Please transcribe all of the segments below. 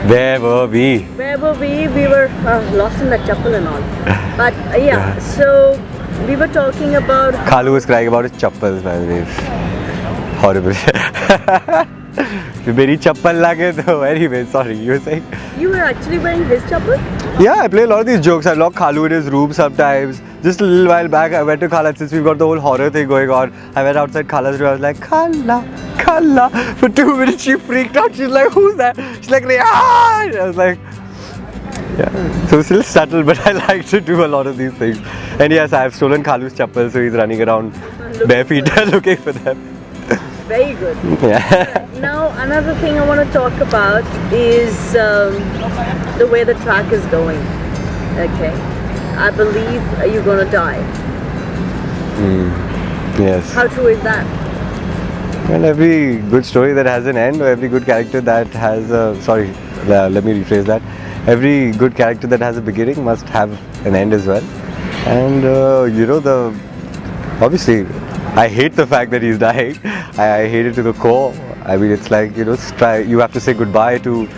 Where were we? Where were we? We were lost in the chappal and all. But yeah, so we were talking about Khalu was crying about his chappals, by the way. Horrible. मेरी चप्पल लागे तो anyway, sorry, you were saying? you were actually wearing his chappal? Yeah, I play a lot of these jokes. I lock Khalu in his room sometimes. Just a little while back, I went to Khala since we've got the whole horror thing going on. I went outside Khala's room. I was like, Khala, Khala. For 2 minutes, she freaked out. She's like, who's that? She's like, Rehan. I was like, yeah. So it's still subtle, but I like to do a lot of these things. And yes, I have stolen Khalu's chappal, so he's running around bare feet looking for them. Very good. Yeah. Now, another thing I want to talk about is the way the track is going. Okay. I believe you're going to die. Yes. How true is that? Well, every good story that has an end, or every good character that has a... Sorry, let me rephrase that. Every good character that has a beginning must have an end as well. And, you know, obviously, I hate the fact that he's dying. I hate it to the core. I mean, it's like, you know, you have to say goodbye to,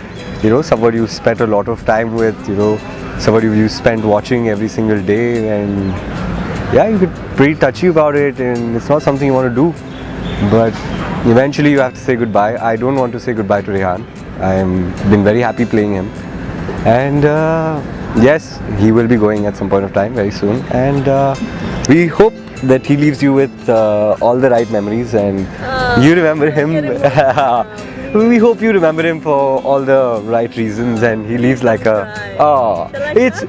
you know, somebody you spent a lot of time with, you know, somebody you spent watching every single day. And yeah, you get pretty touchy about it, and it's not something you want to do. But eventually you have to say goodbye. I don't want to say goodbye to Rehan. I've been very happy playing him. And yes, he will be going at some point of time very soon. And we hope that he leaves you with all the right memories, and you remember him. We hope you remember him for all the right reasons, and he leaves like a... Oh, it's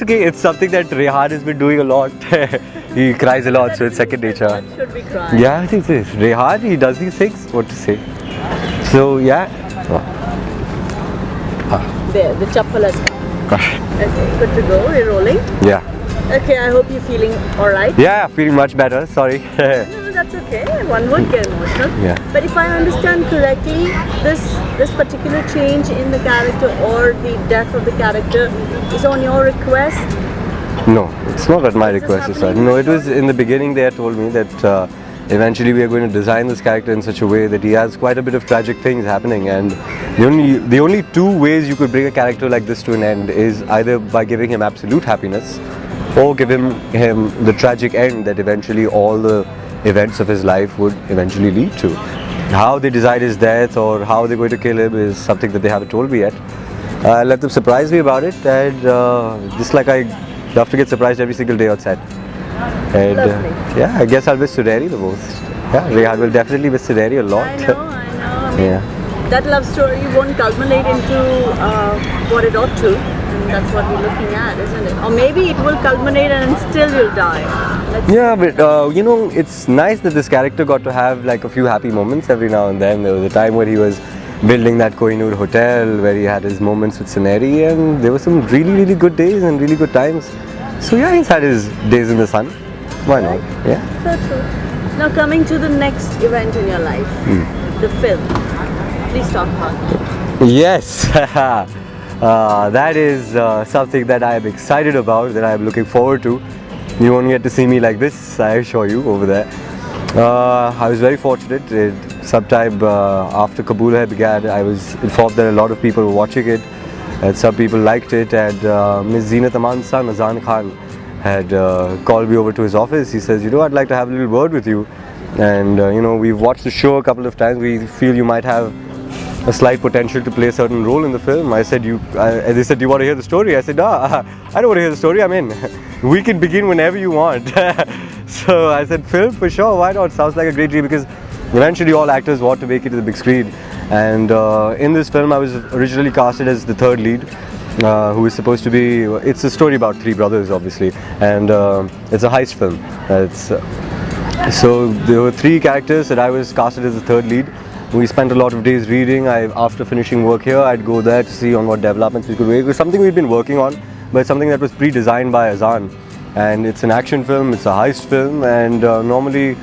okay. It's something that Rehan has been doing a lot. He cries a lot, so it's second nature. Should be crying. Yeah, I think it is. Rehan, he does these things. What to say? So yeah. There, the chappal has come. Okay, good to go. We're rolling. Yeah. Okay, I hope you're feeling alright. Yeah, feeling much better. Sorry. No, that's okay. One would get emotional. Yeah. But if I understand correctly, this particular change in the character or the death of the character is on your request. No, it's not at my Is this request. happening? No, it was in the beginning. They had told me that eventually we are going to design this character in such a way that he has quite a bit of tragic things happening, and the only two ways you could bring a character like this to an end is either by giving him absolute happiness, or give him the tragic end that eventually all the events of his life would eventually lead to. How they decide his death or how they're going to kill him is something that they haven't told me yet. Let them surprise me about it, and just like I love to get surprised every single day on set. And yeah, I guess I'll miss Sureri the most. Yeah, Rehan will definitely miss Sureri a lot. I know. I mean, Yeah. that love story won't culminate into what it ought to. And that's what we're looking at, isn't it? Or maybe it will culminate and still you'll die. Yeah, but you know, it's nice that this character got to have like a few happy moments every now and then. There was a time where he was building that Kohinoor hotel, where he had his moments with Suneri, and there were some really, really good days and really good times. So yeah, he's had his days in the sun. Why not? Yeah. So true. Now coming to the next event in your life, the film. Please talk about it. Yes. That is something that I am excited about, that I am looking forward to. You won't get to see me like this, I assure you, over there. I was very fortunate. Sometime after Kabul had began, I was informed that a lot of people were watching it, and some people liked it. And Ms. Zeenat Aman's son, Azan Khan, had called me over to his office. He says, you know, I'd like to have a little word with you. And you know, we've watched the show a couple of times. We feel you might have a slight potential to play a certain role in the film. I said, and they said, do you want to hear the story? I said, no, I don't want to hear the story. I'm in. We can begin whenever you want. So I said, film for sure, why not? Sounds like a great dream, because eventually all actors want to make it to the big screen. And in this film, I was originally casted as the third lead, who is supposed to be, it's a story about three brothers, obviously, and it's a heist film. So there were three characters that I was casted as the third lead. We spent a lot of days reading. After finishing work here, I'd go there to see on what developments we could make. It was something we'd been working on, but something that was pre-designed by Azan. And it's an action film, it's a heist film, and normally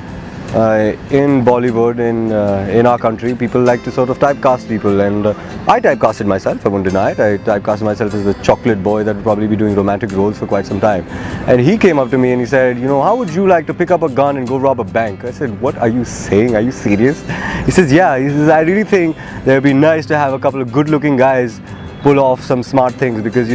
in Bollywood, in our country, people like to sort of typecast people, and I typecasted myself, I won't deny it. I typecasted myself as the chocolate boy that would probably be doing romantic roles for quite some time. And he came up to me and he said, you know, how would you like to pick up a gun and go rob a bank? I said, what are you saying? Are you serious? He says, yeah. He says, I really think that it would be nice to have a couple of good-looking guys pull off some smart things, because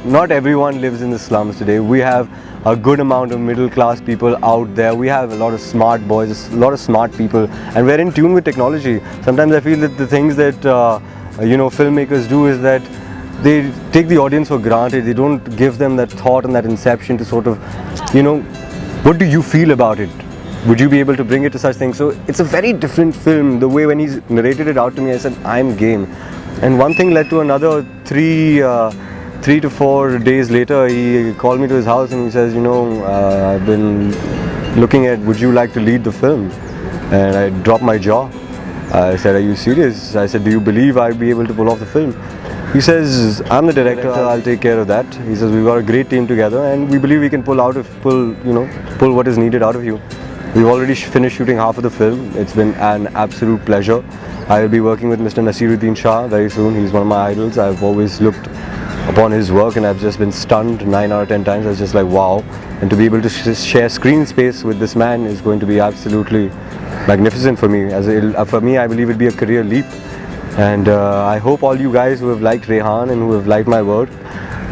not everyone lives in the slums today. We have a good amount of middle class people out there. We have a lot of smart boys, a lot of smart people, and we're in tune with technology. Sometimes I feel that the things that filmmakers do is that they take the audience for granted. They don't give them that thought and that inception to sort of, what do you feel about it? Would you be able to bring it to such things? So it's a very different film. The way when he's narrated it out to me, I said, I'm game. And one thing led to another. 3 to 4 days later, he called me to his house and he says, I've been looking at, would you like to lead the film? And I dropped my jaw. I said, are you serious? I said, do you believe I'll be able to pull off the film? He says, I'm the director, I'll take care of that. He says, we've got a great team together and we believe we can pull what is needed out of you. We've already finished shooting half of the film. It's been an absolute pleasure. I will be working with Mr. Naseeruddin Shah very soon. He's one of my idols. I've always looked upon his work and I've just been stunned 9 out of 10 times. I was just like, wow. And to be able to share screen space with this man is going to be absolutely magnificent for me. For me, I believe it'd be a career leap. And I hope all you guys who have liked Rehan and who have liked my work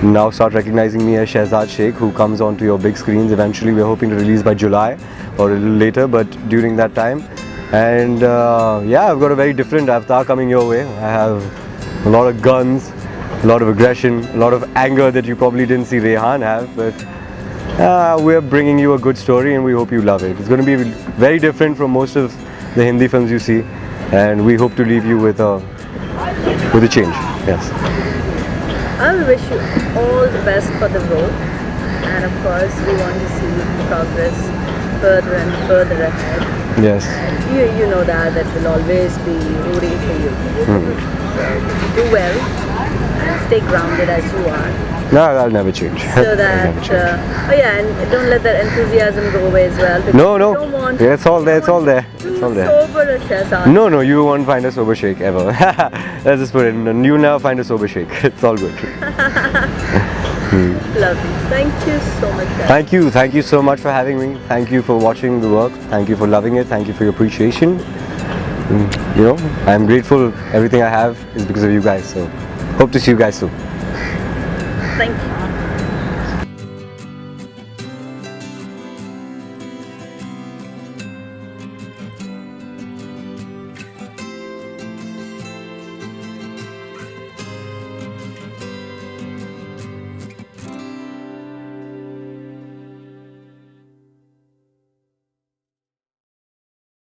now start recognizing me as Shehzad Sheikh, who comes onto your big screens eventually. We're hoping to release by July or a little later, but during that time. And I've got a very different avatar coming your way. I have a lot of guns, a lot of aggression, a lot of anger that you probably didn't see Rehan have, but we're bringing you a good story and we hope you love it. It's going to be very different from most of the Hindi films you see, and we hope to leave you with a change. Yes. I will wish you all the best for the role, and of course we want to see you progress further and further ahead. Yes. You know that we'll always be rooting for you. So do well and stay grounded as you are. No, I'll never change. So that, and don't let that enthusiasm go away as well. Because No. you don't want It's all there. It's all there. It's all there. sober a Shehzad. No, you won't find a sober Sheikh ever. Let's just put it in. You'll never find a sober Sheikh. It's all good. Lovely. Thank you so much, guys. Thank you so much for having me. Thank you for watching the work. Thank you for loving it. Thank you for your appreciation. I'm grateful. Everything I have is because of you guys. So hope to see you guys soon. Thank you.